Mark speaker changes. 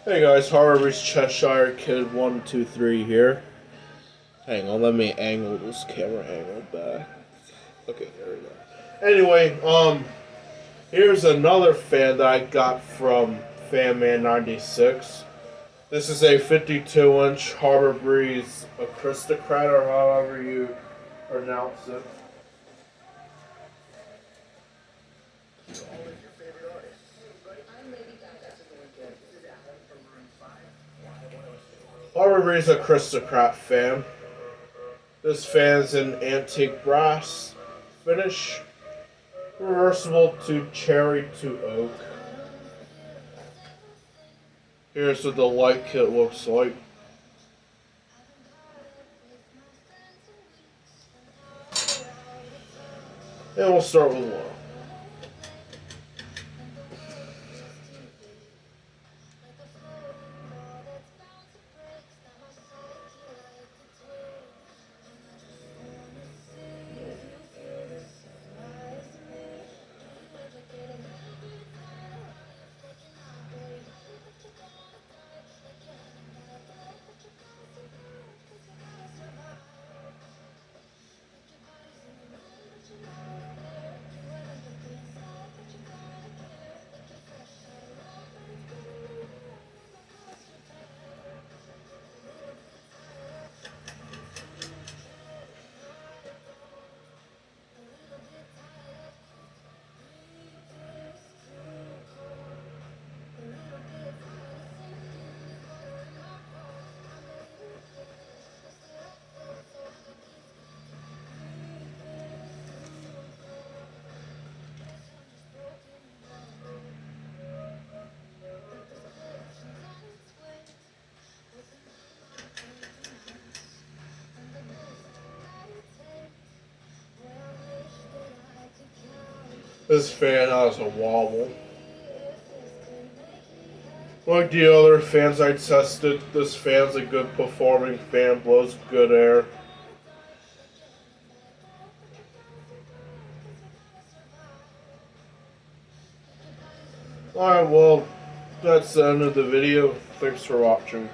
Speaker 1: Hey guys, Harvey's Cheshire Kid 123 here. Hang on, let me angle this camera angle back. Okay, there we go. Anyway, here's another fan that I got from Fanman96. This is a 52-inch Harbor Breeze acristocrat, or however you pronounce it. Harbor Breeze acristocrat fan. This fan's in antique brass finish, reversible to cherry to oak. Here's what the light kit looks like. And we'll start with one. This fan has a wobble. Like the other fans I tested, this fan's a good performing fan, blows good air. Alright, well, that's the end of the video. Thanks for watching.